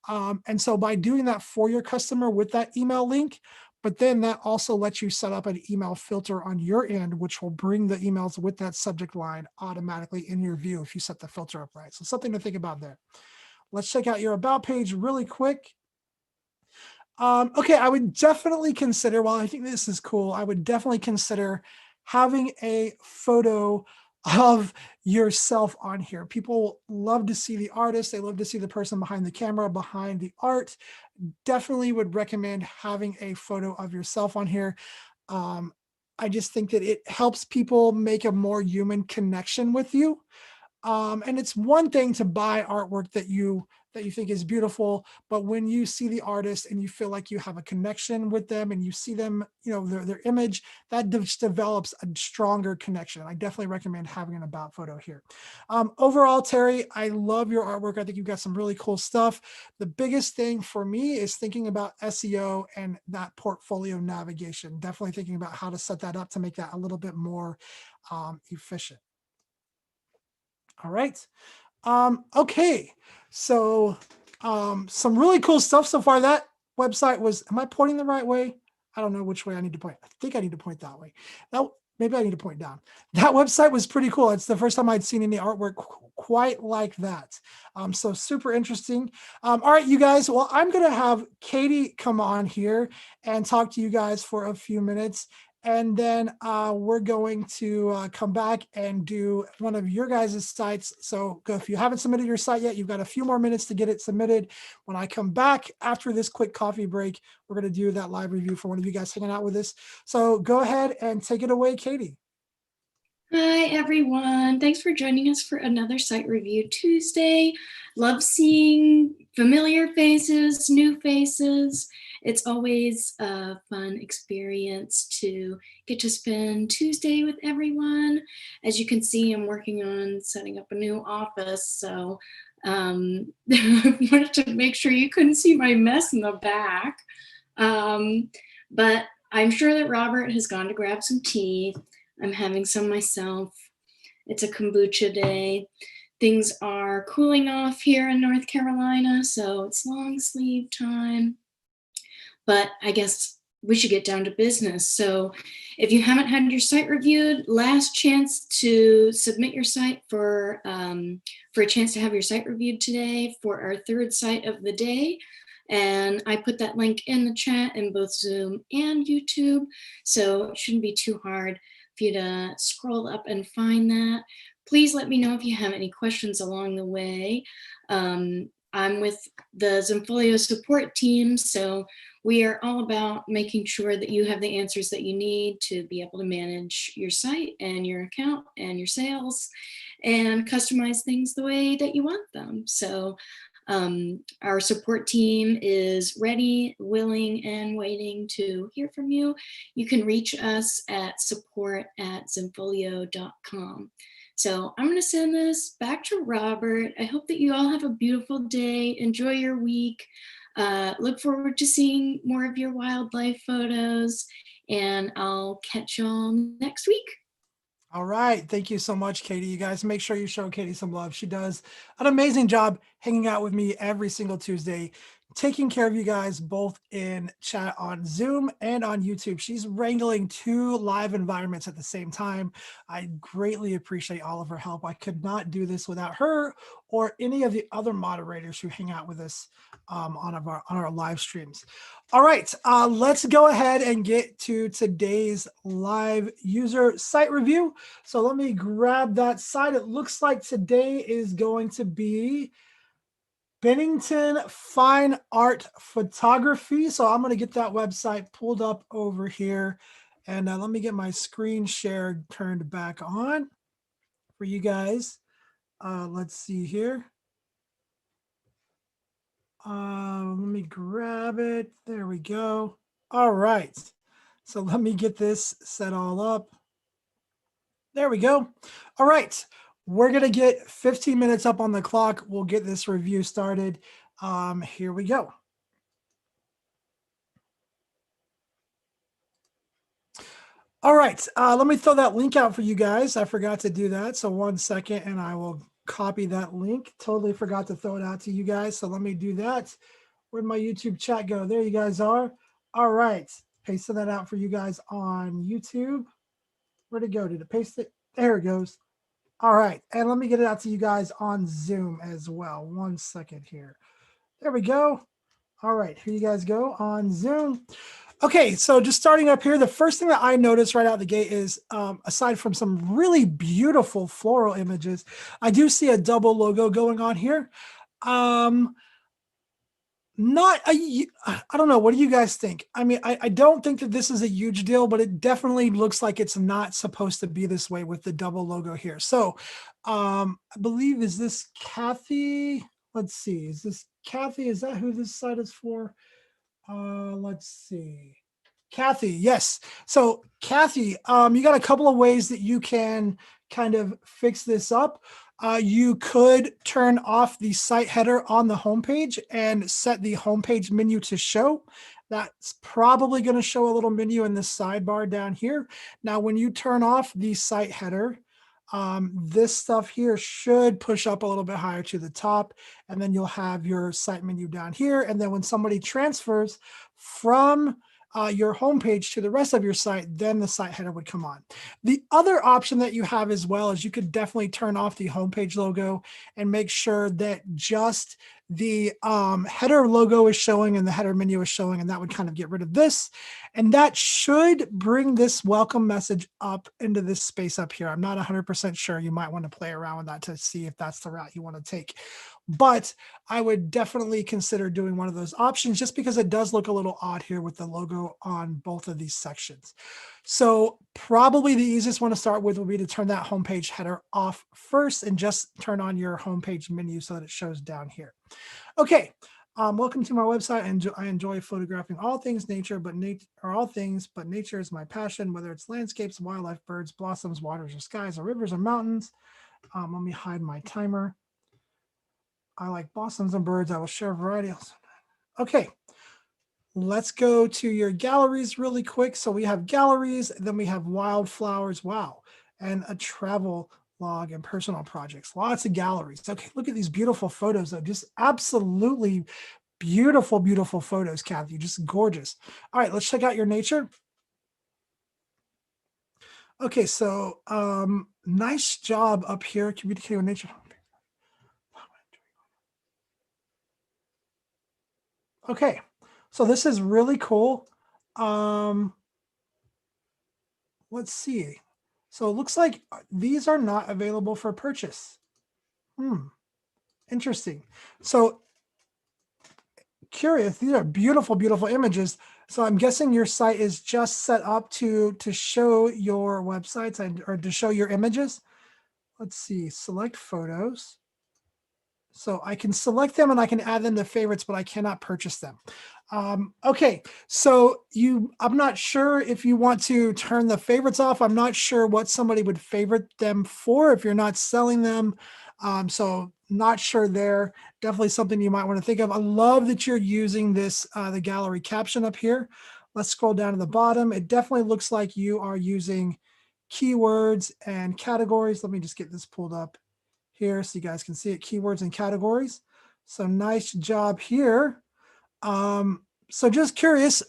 And so by doing that for your customer with that email link, but then that also lets you set up an email filter on your end, which will bring the emails with that subject line automatically in your view if you set the filter up right. So something to think about there. Let's check out your about page really quick. Okay, I would definitely consider, while I think this is cool, I would definitely consider having a photo of yourself on here. People love to see the artist. They love to see the person behind the camera, behind the art. Definitely would recommend having a photo of yourself on here. I just think that it helps people make a more human connection with you. And it's one thing to buy artwork that you think is beautiful, but when you see the artist and you feel like you have a connection with them and you see them, their image, that just develops a stronger connection. I definitely recommend having an about photo here. Overall, Terry, I love your artwork. I think you've got some really cool stuff. The biggest thing for me is thinking about SEO and that portfolio navigation. Definitely thinking about how to set that up to make that a little bit more efficient. All right. Okay. So some really cool stuff so far. That website was, am I pointing the right way? I don't know which way I need to point. I think I need to point that way. Now, maybe I need to point down. That website was pretty cool. It's the first time I'd seen any artwork quite like that. So super interesting. All right, you guys. Well, I'm going to have Katie come on here and talk to you guys for a few minutes. And then we're going to come back and do one of your guys' sites. So if you haven't submitted your site yet, you've got a few more minutes to get it submitted. When I come back after this quick coffee break, we're going to do that live review for one of you guys hanging out with us. So go ahead and take it away, Katie. Hi, everyone. Thanks for joining us for another Site Review Tuesday. Love seeing familiar faces, new faces. It's always a fun experience to get to spend Tuesday with everyone. As you can see, I'm working on setting up a new office, so I wanted to make sure you couldn't see my mess in the back. But I'm sure that Robert has gone to grab some tea. I'm having some myself. It's a kombucha day. Things are cooling off here in North Carolina, so it's long sleeve time. But I guess we should get down to business. So if you haven't had your site reviewed, last chance to submit your site for a chance to have your site reviewed today for our third site of the day. And I put that link in the chat in both Zoom and YouTube, so it shouldn't be too hard for you to scroll up and find that. Please let me know if you have any questions along the way. I'm with the Zenfolio support team, so we are all about making sure that you have the answers that you need to be able to manage your site and your account and your sales and customize things the way that you want them. So our support team is ready, willing, and waiting to hear from you. You can reach us at support@zenfolio.com. So I'm going to send this back to Robert. I hope that you all have a beautiful day. Enjoy your week. Look forward to seeing more of your wildlife photos, and I'll catch y'all next week. All right. Thank you so much, Katie. You guys make sure you show Katie some love. She does an amazing job hanging out with me every single Tuesday, taking care of you guys both in chat on Zoom and on YouTube. She's wrangling 2 live environments at the same time. I greatly appreciate all of her help. I could not do this without her or any of the other moderators who hang out with us on our live streams. All right, let's go ahead and get to today's live user site review. So let me grab that site. It looks like today is going to be Bennington Fine Art Photography. So I'm going to get that website pulled up over here. And let me get my screen share turned back on for you guys. Let's see here. Let me grab it. There we go. All right. So let me get this set all up. There we go. All right. We're going to get 15 minutes up on the clock. We'll get this review started. Here we go. All right. Let me throw that link out for you guys. I forgot to do that. So 1 second and I will copy that link. Totally forgot to throw it out to you guys. So let me do that. Where'd my YouTube chat go? There you guys are. All right. Pasting that out for you guys on YouTube. Where'd it go? Did it paste it? There it goes. All right. And let me get it out to you guys on Zoom as well. 1 second here. There we go. All right. Here you guys go on Zoom. Okay, so just starting up here, the first thing that I noticed right out the gate is, aside from some really beautiful floral images, I do see a double logo going on here. I don't know. What do you guys think? I mean, I don't think that this is a huge deal, but it definitely looks like it's not supposed to be this way with the double logo here. So I believe, is this Kathy? Let's see. Is this Kathy? Is that who this site is for? Let's see. Kathy, yes. So Kathy, you got a couple of ways that you can kind of fix this up. You could turn off the site header on the homepage and set the homepage menu to show. That's probably going to show a little menu in the sidebar down here. Now, when you turn off the site header, this stuff here should push up a little bit higher to the top, and then you'll have your site menu down here. And then when somebody transfers from your homepage to the rest of your site, then the site header would come on. The other option that you have as well is you could definitely turn off the homepage logo and make sure that just the header logo is showing and the header menu is showing, and that would kind of get rid of this. And that should bring this welcome message up into this space up here. I'm not 100% sure. You might want to play around with that to see if that's the route you want to take. But I would definitely consider doing one of those options just because it does look a little odd here with the logo on both of these sections. So probably the easiest one to start with would be to turn that homepage header off first and just turn on your homepage menu so that it shows down here. Okay, welcome to my website. I enjoy photographing all things nature, but nature is my passion, whether it's landscapes, wildlife, birds, blossoms, waters, or skies, or rivers, or mountains. Let me hide my timer. I like blossoms and birds. I will share a variety else. Okay, let's go to your galleries really quick. So we have galleries, then we have wildflowers. Wow. And a travel log and personal projects. Lots of galleries. Okay, look at these beautiful photos though. Just absolutely beautiful, beautiful photos, Kathy. Just gorgeous. All right, let's check out your nature. Okay, so nice job up here communicating with nature. Okay, so this is really cool. Let's see. So it looks like these are not available for purchase. Interesting. So curious, these are beautiful, beautiful images. So I'm guessing your site is just set up to show your websites or to show your images. Let's see, select photos. So I can select them and I can add them to favorites, but I cannot purchase them. Okay, so I'm not sure if you want to turn the favorites off. I'm not sure what somebody would favorite them for if you're not selling them. So not sure there. Definitely something you might want to think of. I love that you're using this, the gallery caption up here. Let's scroll down to the bottom. It definitely looks like you are using keywords and categories. Let me just get this pulled up here so you guys can see it, keywords and categories. So nice job here. So just curious,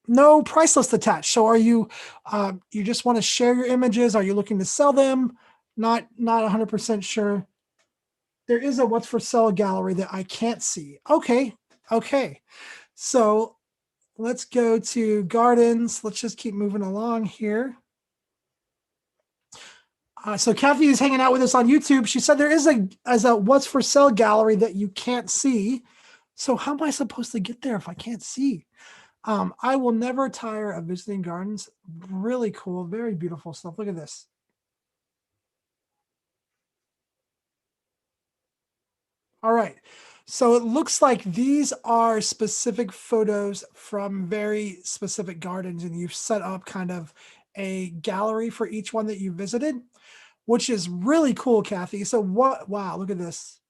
no price list attached. So are you, you just want to share your images? Are you looking to sell them? Not 100% sure. There is a what's for sale gallery that I can't see. Okay. So let's go to gardens. Let's just keep moving along here. So Kathy is hanging out with us on YouTube. She said there is a what's for sale gallery that you can't see. So how am I supposed to get there if I can't see? I will never tire of visiting gardens. Really cool, very beautiful stuff. Look at this. All right. So it looks like these are specific photos from very specific gardens, and you've set up kind of a gallery for each one that you visited, which is really cool, Kathy. So wow, look at this.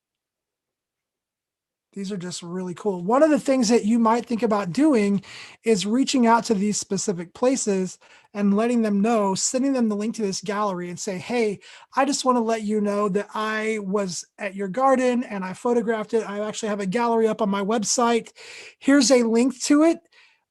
These are just really cool. One of the things that you might think about doing is reaching out to these specific places and letting them know, sending them the link to this gallery and say, hey, I just want to let you know that I was at your garden and I photographed it. I actually have a gallery up on my website. Here's a link to it.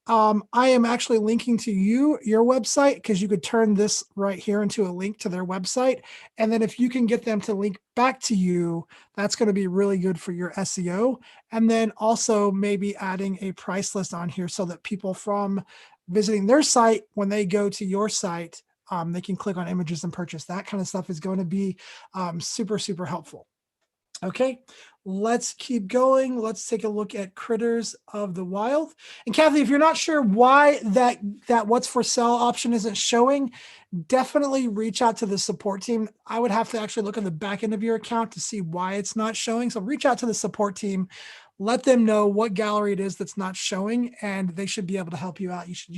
I am actually linking to your website, because you could turn this right here into a link to their website. And then if you can get them to link back to you, that's going to be really good for your SEO. And then also maybe adding a price list on here so that people from visiting their site, when they go to your site, they can click on images and purchase. That kind of stuff is going to be super, super helpful. Okay, let's keep going. Let's take a look at Critters of the Wild. And Kathy, if you're not sure why that what's for sale option isn't showing, definitely reach out to the support team. I would have to actually look at the back end of your account to see why it's not showing. So reach out to the support team, let them know what gallery it is that's not showing, and they should be able to help you out. You should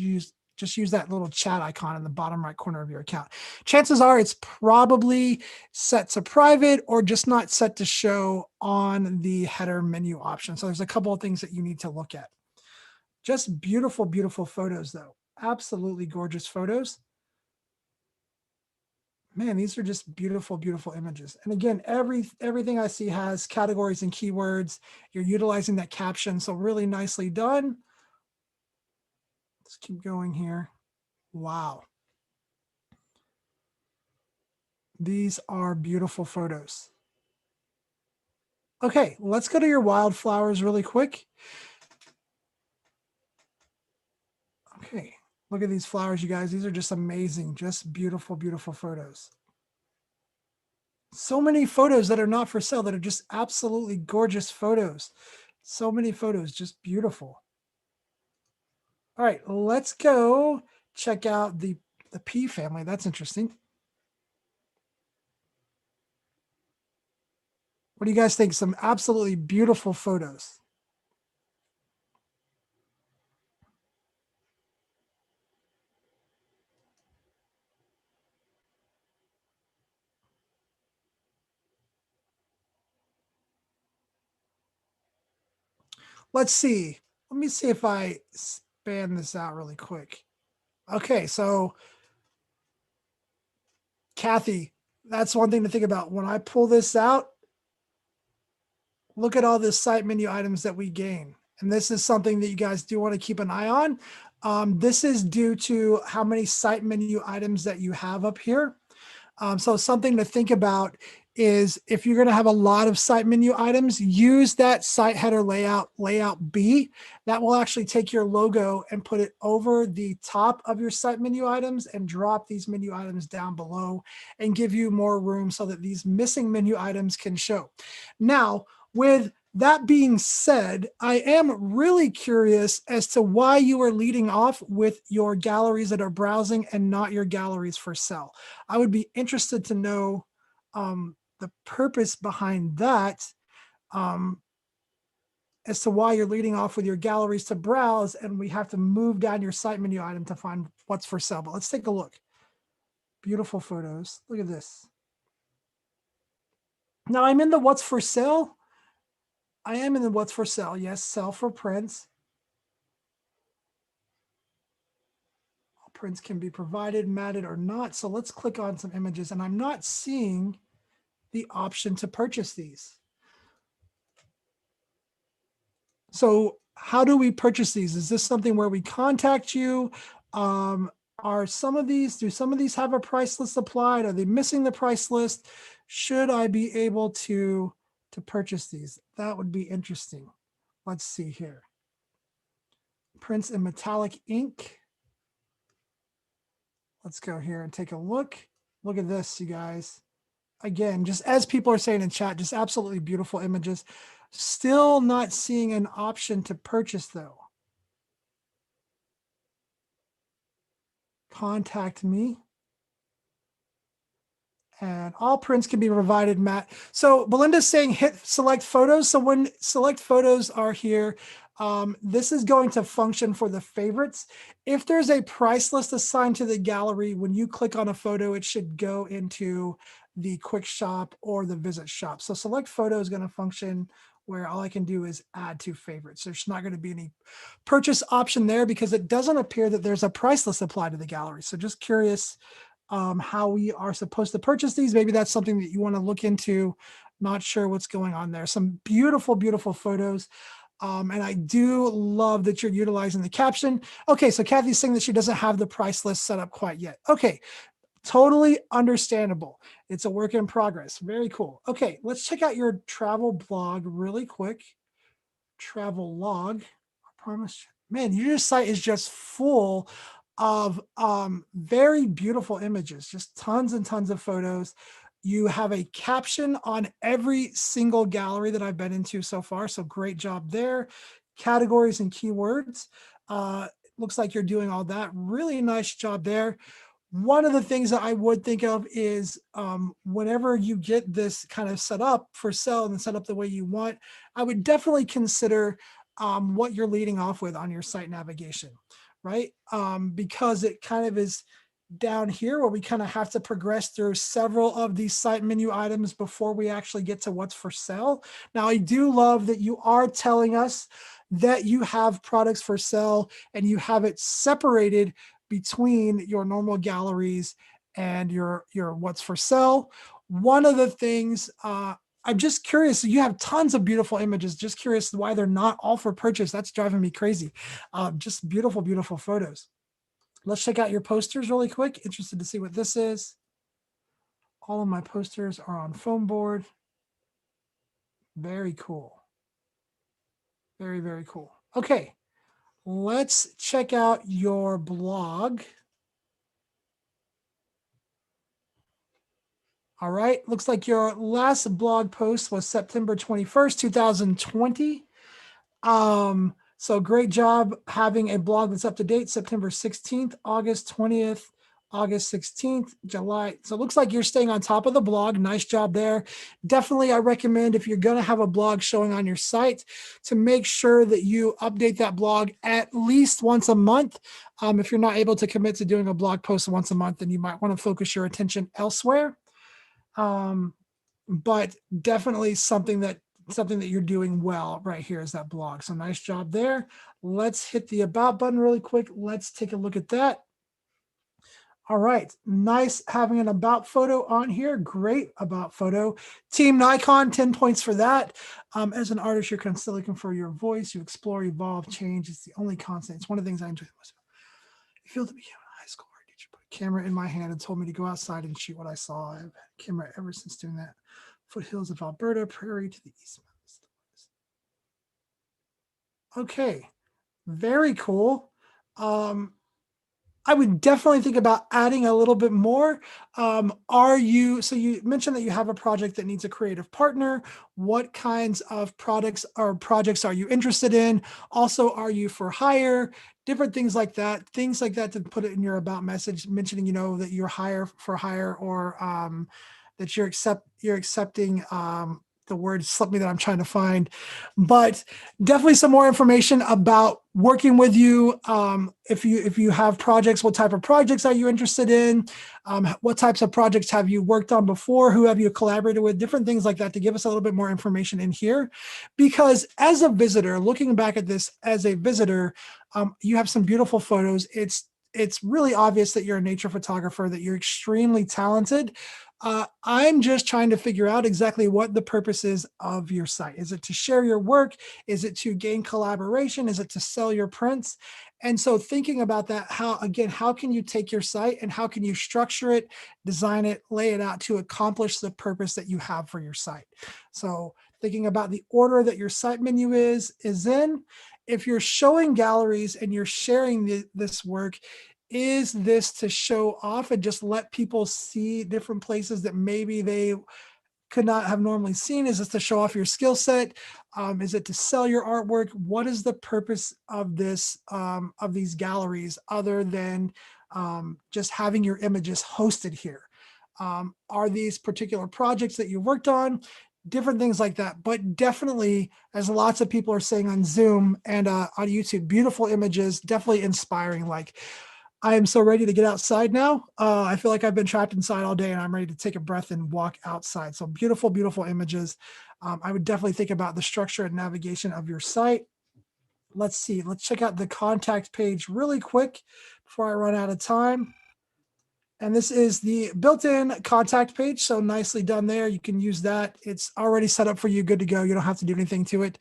just use that little chat icon in the bottom right corner of your account. Chances are it's probably set to private or just not set to show on the header menu option. So there's a couple of things that you need to look at. Just beautiful, beautiful photos though. Absolutely gorgeous photos. Man, these are just beautiful, beautiful images. And again, everything I see has categories and keywords. You're utilizing that caption. So really nicely done. Let's keep going here. Wow. These are beautiful photos. Okay, let's go to your wildflowers really quick. Okay, look at these flowers, you guys. These are just amazing, just beautiful, beautiful photos. So many photos that are not for sale that are just absolutely gorgeous photos. So many photos, just beautiful. All right, let's go check out the pea family. That's interesting. What do you guys think? Some absolutely beautiful photos. Let's see. Let me see if I span this out really quick. Okay, so Kathy, that's one thing to think about. When I pull this out, look at all the site menu items that we gain. And this is something that you guys do want to keep an eye on. This is due to how many site menu items that you have up here. So something to think about is if you're going to have a lot of site menu items, use that site header layout B. That will actually take your logo and put it over the top of your site menu items and drop these menu items down below and give you more room so that these missing menu items can show. Now, with that being said, I am really curious as to why you are leading off with your galleries that are browsing and not your galleries for sale. I would be interested to know the purpose behind that, um, as to why you're leading off with your galleries to browse and we have to move down your site menu item to find what's for sale. But let's take a look. Beautiful photos. Look at this. Now I'm in the what's for sale. I am in the what's for sale. Yes, sell for prints. All prints can be provided, matted or not. So let's click on some images and I'm not seeing the option to purchase these. So how do we purchase these? Is this something where we contact you? Do some of these have a price list applied? Are they missing the price list? Should I be able to purchase these? That would be interesting. Let's see here. Prints in metallic ink. Let's go here and take a look. Look at this, you guys. Again, just as people are saying in chat, just absolutely beautiful images. Still not seeing an option to purchase though. Contact me. And all prints can be provided, Matt. So Belinda's saying hit select photos. So when select photos are here, this is going to function for the favorites. If there's a price list assigned to the gallery, when you click on a photo, it should go into the quick shop or the visit shop. So select photo is going to function where all I can do is add to favorites. There's not going to be any purchase option there because it doesn't appear that there's a price list applied to the gallery. So just curious how we are supposed to purchase these. Maybe that's something that you want to look into. Not sure what's going on there. Some beautiful, beautiful photos. And I do love that you're utilizing the caption. Okay, so Kathy's saying that she doesn't have the price list set up quite yet. Okay, totally understandable. It's a work in progress. Very cool. Okay, let's check out your travel blog really quick. Travel log. I promise. Man, your site is just full of very beautiful images, just tons and tons of photos. You have a caption on every single gallery that I've been into so far. So great job there. Categories and keywords. Looks like you're doing all that. Really nice job there. One of the things that I would think of is whenever you get this kind of set up for sale and set up the way you want, I would definitely consider what you're leading off with on your site navigation, right? Because it kind of is down here where we kind of have to progress through several of these site menu items before we actually get to what's for sale. Now, I do love that you are telling us that you have products for sale and you have it separated between your normal galleries and your what's for sale. One of the things I'm just curious, you have tons of beautiful images, just curious why they're not all for purchase. That's driving me crazy. Just beautiful, beautiful photos. Let's check out your posters really quick. Interested to see what this is. All of my posters are on foam board. Very cool. Very, very cool. Okay, let's check out your blog. All right, looks like your last blog post was September 21st, 2020. So great job having a blog that's up to date, September 16th, August 20th, August 16th, July. So it looks like you're staying on top of the blog. Nice job there. Definitely, I recommend if you're going to have a blog showing on your site to make sure that you update that blog at least once a month. If you're not able to commit to doing a blog post once a month, then you might want to focus your attention elsewhere. But definitely something that you're doing well right here is that blog. So nice job there. Let's hit the about button really quick. Let's take a look at that. All right, nice having an about photo on here. Great about photo. Team Nikon, 10 points for that. As an artist, you're constantly looking for your voice. You explore, evolve, change. It's the only constant. It's one of the things I enjoy the most. I feel to be in high school. Our teacher put a camera in my hand and told me to go outside and shoot what I saw. I've had a camera ever since doing that. Foothills of Alberta, prairie to the east. Okay, very cool. I would definitely think about adding a little bit more. So you mentioned that you have a project that needs a creative partner. What kinds of products or projects are you interested in? Also, are you for hire? Different things like that to put it in your about message, mentioning, that you're for hire, or that you're accepting, the word slipped me that I'm trying to find, but definitely some more information about working with you. If you have projects, what type of projects are you interested in? What types of projects have you worked on before? Who have you collaborated with? Different things like that to give us a little bit more information in here. Because as a visitor, looking back at this as a visitor, you have some beautiful photos. It's really obvious that you're a nature photographer, that you're extremely talented. I'm just trying to figure out exactly what the purpose is of your site. Is it to share your work? Is it to gain collaboration? Is it to sell your prints? And so thinking about that, how can you take your site and how can you structure it, design it, lay it out to accomplish the purpose that you have for your site? So thinking about the order that your site menu is in. If you're showing galleries and you're sharing this work, is this to show off and just let people see different places that maybe they could not have normally seen? Is this to show off your skill set? Is it to sell your artwork? What is the purpose of this, of these galleries, other than just having your images hosted here? Are these particular projects that you worked on? Different things like that. But definitely, as lots of people are saying on Zoom and on YouTube, beautiful images, definitely inspiring. Like, I am so ready to get outside now. I feel like I've been trapped inside all day and I'm ready to take a breath and walk outside. So beautiful, beautiful images. I would definitely think about the structure and navigation of your site. Let's see. Let's check out the contact page really quick before I run out of time. And this is the built-in contact page. So nicely done there. You can use that. It's already set up for you. Good to go. You don't have to do anything to it.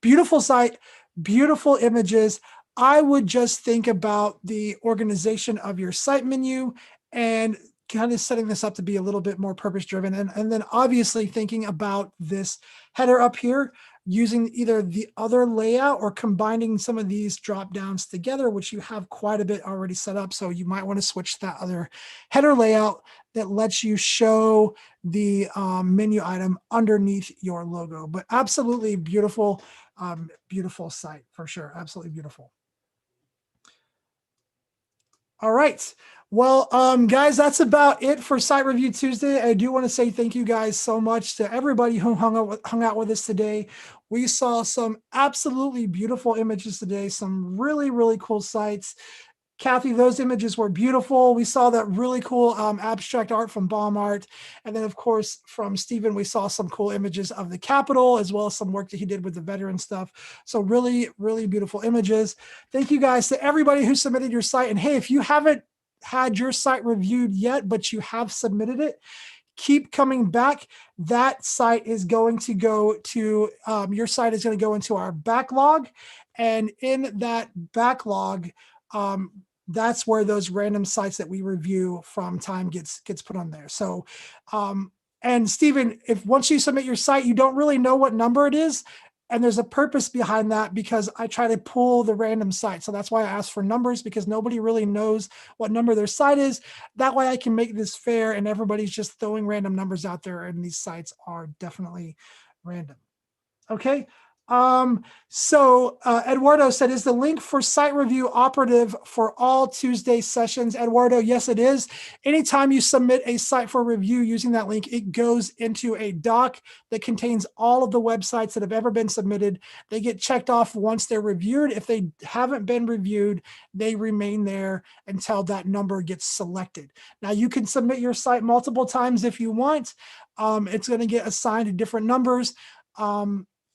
Beautiful site, beautiful images. I would just think about the organization of your site menu and kind of setting this up to be a little bit more purpose driven. And then obviously thinking about this header up here, using either the other layout or combining some of these drop downs together, which you have quite a bit already set up. So you might want to switch that other header layout that lets you show the menu item underneath your logo. But absolutely beautiful, beautiful site for sure. Absolutely beautiful. All right. Well, guys, that's about it for Site Review Tuesday. I do want to say thank you guys so much to everybody who hung out with us today. We saw some absolutely beautiful images today, some really, really cool sites. Kathy, those images were beautiful. We saw that really cool abstract art from Bomb Art. And then, of course, from Stephen, we saw some cool images of the Capitol, as well as some work that he did with the veteran stuff. So really, really beautiful images. Thank you guys to everybody who submitted your site. And hey, if you haven't had your site reviewed yet, but you have submitted it, keep coming back. That site is going to go to, your site is going to go into our backlog. And in that backlog, that's where those random sites that we review from time gets put on there. So And Stephen, if once you submit your site, you don't really know what number it is, and there's a purpose behind that because I try to pull the random site. So that's why I ask for numbers, because nobody really knows what number their site is. That way I can make this fair and everybody's just throwing random numbers out there, and these sites are definitely random. Okay. So Eduardo said, is the link for site review operative for all Tuesday sessions? Eduardo, yes, it is. Anytime you submit a site for review using that link, it goes into a doc that contains all of the websites that have ever been submitted. They get checked off once they're reviewed. If they haven't been reviewed, they remain there until that number gets selected. Now, you can submit your site multiple times if you want. It's going to get assigned to different numbers.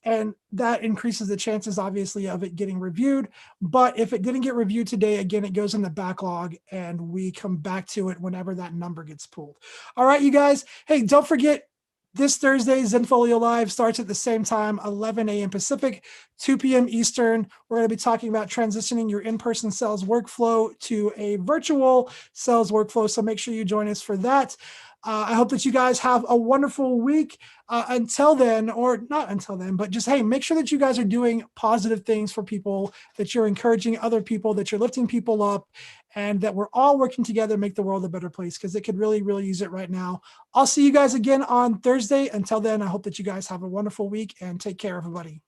And that increases the chances, obviously, of it getting reviewed. But if it didn't get reviewed today, again, it goes in the backlog and we come back to it whenever that number gets pulled. All right, you guys. Hey, don't forget, this Thursday, Zenfolio Live starts at the same time, 11 a.m. Pacific, 2 p.m. Eastern. We're going to be talking about transitioning your in-person sales workflow to a virtual sales workflow. So make sure you join us for that. I hope that you guys have a wonderful week. Until then, or not until then, but just, hey, make sure that you guys are doing positive things for people, that you're encouraging other people, that you're lifting people up, and that we're all working together to make the world a better place, because it could really, really use it right now. I'll see you guys again on Thursday. Until then, I hope that you guys have a wonderful week and take care, everybody.